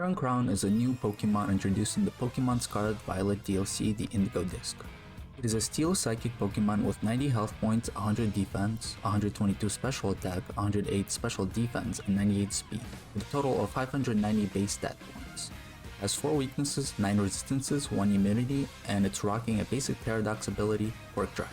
Iron Crown is a new Pokemon introduced in the Pokemon Scarlet Violet DLC, the Indigo Disc. It is a Steel Psychic Pokemon with 90 health points, 100 defense, 122 special attack, 108 special defense, and 98 speed, with a total of 590 base stat points. It has 4 weaknesses, 9 resistances, 1 immunity, and it's rocking a basic Paradox ability, Quirk Drive.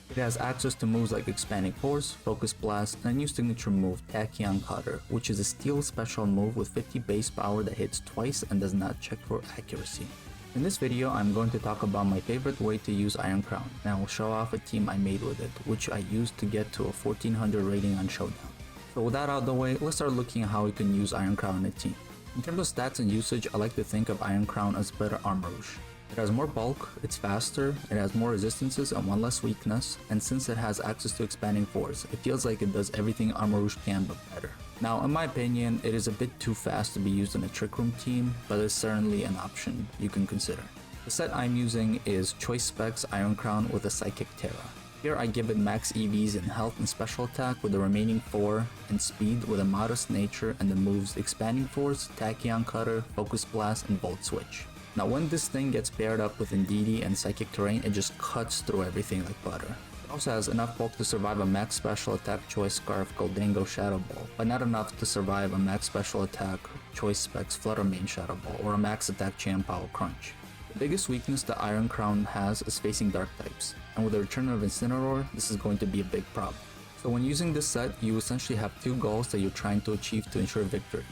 It has access to moves like Expanding Force, Focus Blast, and a new signature move, Tachyon Cutter, which is a Steel special move with 50 base power that hits twice and does not check for accuracy. In this video, I'm going to talk about my favorite way to use Iron Crown, and I will show off a team I made with it, which I used to get to a 1400 rating on Showdown. So with that out of the way, let's start looking at how we can use Iron Crown in a team. In terms of stats and usage, I like to think of Iron Crown as better Armarouge. It has more bulk, it's faster, it has more resistances and 1 less weakness, and since it has access to Expanding Force, it feels like it does everything Armarouge can but better. Now, in my opinion, it is a bit too fast to be used in a Trick Room team, but it's certainly an option you can consider. The set I'm using is Choice Specs Iron Crown with a Psychic Terra. Here I give it max EVs in health and special attack with the remaining 4, and speed with a modest nature and the moves Expanding Force, Tachyon Cutter, Focus Blast, and Volt Switch. Now when this thing gets paired up with Indeedee and Psychic Terrain, it just cuts through everything like butter. It also has enough bulk to survive a max special attack Choice Scarf Goldango Shadow Ball, but not enough to survive a max special attack Choice Specs Flutter Mane Shadow Ball or a max attack Chien-Pao Crunch. The biggest weakness that Iron Crown has is facing dark types, and with the return of Incineroar, this is going to be a big problem. So when using this set, you essentially have 2 goals that you're trying to achieve to ensure victory.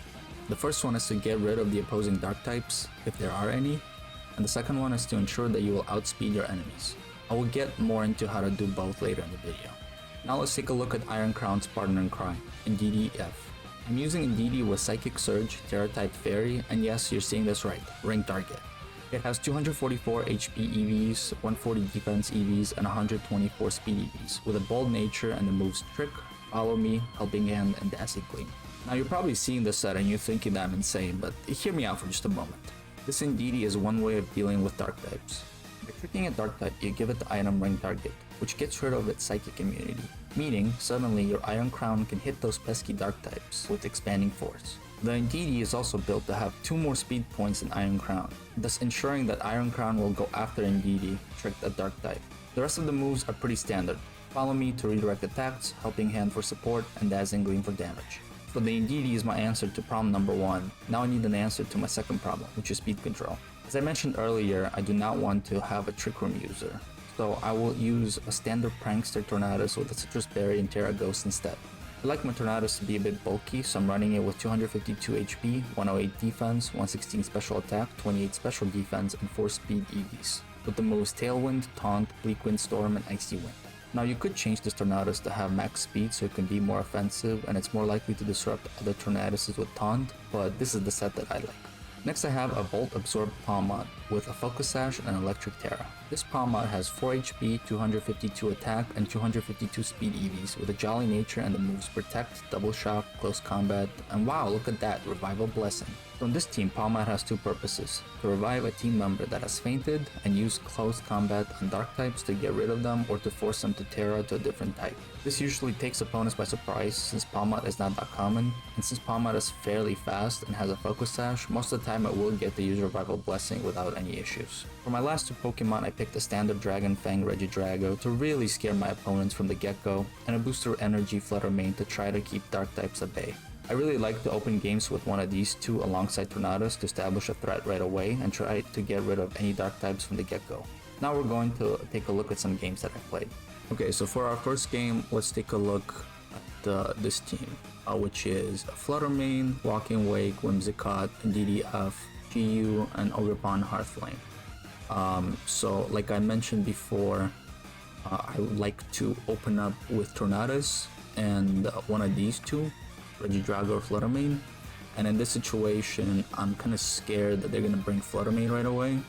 The first one is to get rid of the opposing dark types, if there are any, and the second one is to ensure that you will outspeed your enemies. I will get more into how to do both later in the video. Now let's take a look at Iron Crown's partner in crime, Indeedee F. I'm using Indeedee with Psychic Surge, Terra-type Fairy, and yes, you're seeing this right, Ring Target. It has 244 HP EVs, 140 defense EVs, and 124 speed EVs, with a bold nature and the moves Trick, Follow Me, Helping Hand, and Dazzling Gleam. Now you're probably seeing this set and you're thinking that I'm insane, but hear me out for just a moment. This Indeedee is one way of dealing with dark types. By tricking a dark type, you give it the item Ring Target, which gets rid of its psychic immunity, meaning suddenly your Iron Crown can hit those pesky dark types with Expanding Force. The Indeedee is also built to have 2 more speed points than Iron Crown, thus ensuring that Iron Crown will go after Indeedee, tricked a dark type. The rest of the moves are pretty standard. Follow Me to redirect attacks, Helping Hand for support, and Dazzling Gleam for damage. So the Indeedee is my answer to problem number 1. Now I need an answer to my second problem, which is speed control. As I mentioned earlier, I do not want to have a Trick Room user, so I will use a standard Prankster Tornadus with a Citrus Berry and Terra Ghost instead. I like my Tornadus to be a bit bulky, so I'm running it with 252 HP, 108 defense, 116 special attack, 28 special defense, and 4 speed EVs, with the moves Tailwind, Taunt, Bleak Wind Storm, and Icy Wind. Now you could change this Tornadus to have max speed so it can be more offensive and it's more likely to disrupt other Tornaduses with Taunt, but this is the set that I like. Next I have a Volt Absorb Palmot with a Focus Sash and Electric Terra. This Palmot has 4 HP, 252 attack, and 252 speed EVs with a jolly nature and the moves Protect, Double Shock, Close Combat, and wow, look at that, Revival Blessing. So in this team, Palmot has 2 purposes: to revive a team member that has fainted and use Close Combat on dark types to get rid of them or to force them to Terra to a different type. This usually takes opponents by surprise since Palmot is not that common, and since Palmot is fairly fast and has a Focus Sash, most of the time it will get to use Revival Blessing without any issues. For my last 2 Pokemon, I picked a standard Dragon Fang Regidrago to really scare my opponents from the get-go, and a Booster Energy Flutter Mane to try to keep dark types at bay. I really like to open games with one of these 2 alongside Tornadus to establish a threat right away and try to get rid of any dark types from the get-go. Now we're going to take a look at some games that I've played. Okay, so for our first game, let's take a look at this team, which is Flutter Mane, Walking Wake, Whimsicott, Indeedee F, GU, and Ogerpon Hearthflame. So like I mentioned before, I would like to open up with Tornadus and one of these 2, Regidrago or Flutter Mane, and in this situation I'm kind of scared that they're gonna bring Flutter Mane right away,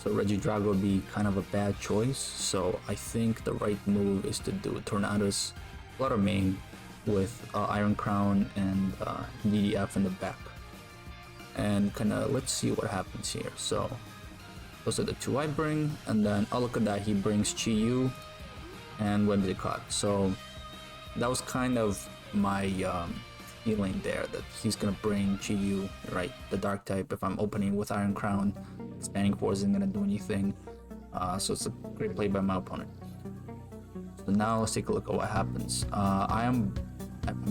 so Regidrago would be kind of a bad choice. So I think the right move is to do Tornadus, Flutter Mane with Iron Crown and Indeedee F in the back, and kind of let's see what happens here. So those are the 2 I bring, and then oh look at that, he brings Chi-Yu and Whimsicott. So that was kind of my feeling there that he's gonna bring GU, right, the dark type. If I'm opening with Iron Crown, Expanding Force isn't gonna do anything. So it's a great play by my opponent. So now let's take a look at what happens. I am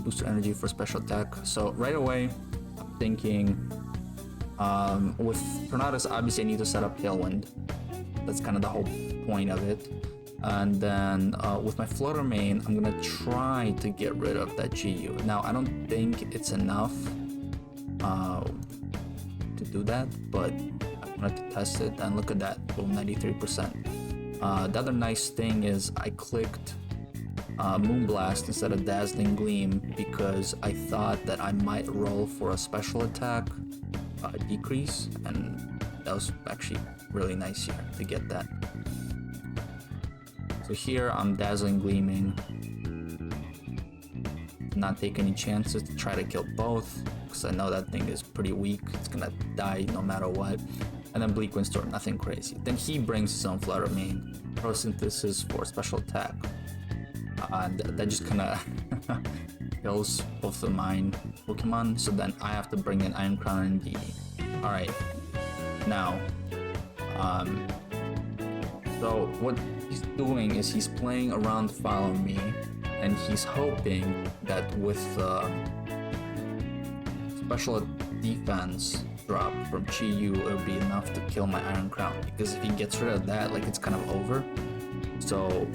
boosted energy for special attack. So right away, I'm thinking with Tornadus, obviously I need to set up Tailwind. That's kind of the whole point of it. And then with my Flutter Mane, I'm gonna try to get rid of that GU. Now I don't think it's enough to do that, but I wanted to test it, and look at that, boom, 93%. The other nice thing is I clicked Moonblast instead of Dazzling Gleam because I thought that I might roll for a special attack decrease, and that was actually really nice here to get that. So here I'm Dazzling Gleaming, not take any chances to try to kill both because I know that thing is pretty weak, it's gonna die no matter what. And then Bleak Windstorm, nothing crazy. Then he brings his own Flutter Mane, Photosynthesis for special attack. And that just kind of kills both of mine Pokemon, so then I have to bring in Iron Crown and DD. Alright, now, so what he's doing is he's playing around Follow Me, and he's hoping that with special defense drop from GU, it'll be enough to kill my Iron Crown, because if he gets rid of that, like, it's kind of over. So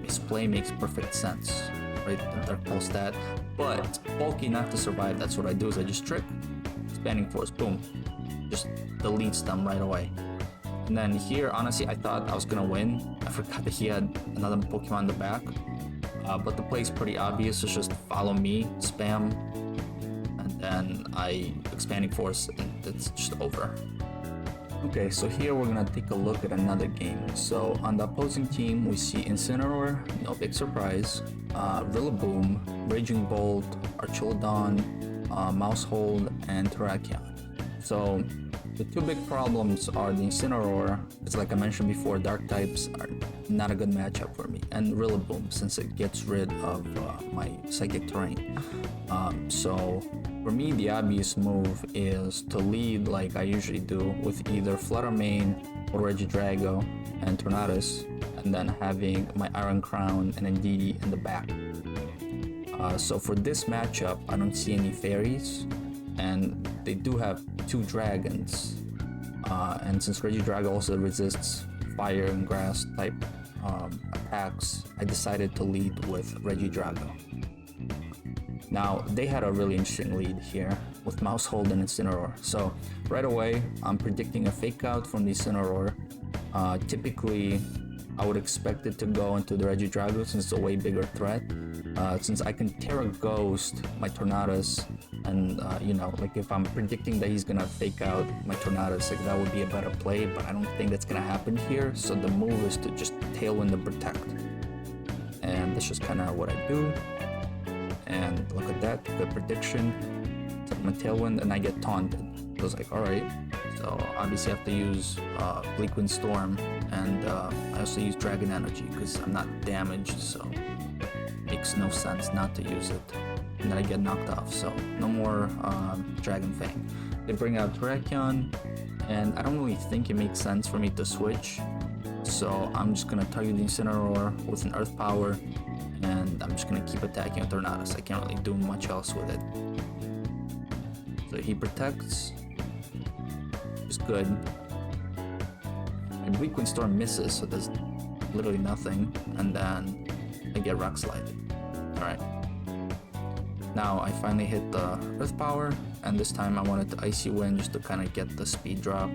his play makes perfect sense, right? The Dark Pulse that, but bulky enough to survive. That's what I do, is I just trick, Expanding Force, boom, just deletes them right away. And then here, honestly, I thought I was gonna win. I forgot that he had another Pokemon in the back, but the play is pretty obvious. It's just Follow Me, spam, and then I Expanding Force, and it's just over. Okay, so here we're gonna take a look at another game. So on the opposing team, we see Incineroar, no big surprise, Rillaboom, Raging Bolt, Archelodon, Mousehold, and Terrakion. So the two big problems are the Incineroar, it's like I mentioned before, dark types are not a good matchup for me, and Rillaboom, since it gets rid of my psychic terrain. So for me, the obvious move is to lead like I usually do with either Flutter Mane or Regidrago and Tornadus, and then having my Iron Crown and Indeedee in the back. So for this matchup, I don't see any fairies, and they do have two dragons. And since Regidrago also resists fire and grass type attacks, I decided to lead with Regidrago. Now, they had a really interesting lead here with Mousehold and Incineroar. So right away, I'm predicting a fake out from the Incineroar. Typically, I would expect it to go into the Regidrago since it's a way bigger threat. Since I can Terra Ghost my Tornadus, and you know, like if I'm predicting that he's gonna fake out my Tornadus, like that would be a better play, but I don't think that's gonna happen here. So the move is to just Tailwind and Protect. And that's just kind of what I do. And look at that, good prediction. So I'm a Tailwind and I get taunted. So I was like, alright. So obviously I have to use Bleak Windstorm, and I also use Dragon Energy because I'm not damaged, so it makes no sense not to use it. And then I get knocked off, so no more Dragon Fang. They bring out Terrakion, and I don't really think it makes sense for me to switch. So I'm just gonna target the Incineroar with an Earth Power, and I'm just gonna keep attacking with Tornadus. I can't really do much else with it. So he protects, which is good. And Bleak Windstorm misses, so there's literally nothing, and then I get Rock Slide. Alright. Now I finally hit the Earth Power, and this time I wanted to Icy Wind just to kind of get the speed drop.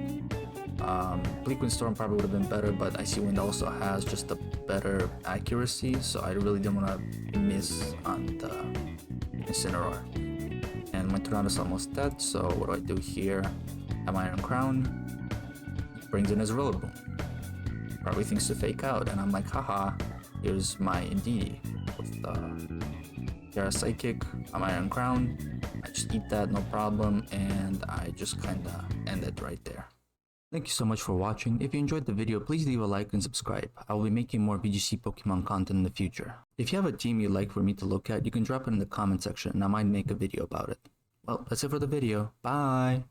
Bleak Windstorm probably would have been better, but Icy Wind also has just a better accuracy, so I really didn't want to miss on the Incineroar. And my Tornadus is almost dead, so what do I do here? Have my Iron Crown, brings in his Rillaboom. Probably thinks to fake out, and I'm like, haha, here's my Indeedee with Terra Psychic, I'm Iron Crown. I just eat that, no problem, and I just kinda end it right there. Thank you so much for watching. If you enjoyed the video, please leave a like and subscribe. I will be making more VGC Pokemon content in the future. If you have a team you'd like for me to look at, you can drop it in the comment section and I might make a video about it. Well, that's it for the video. Bye!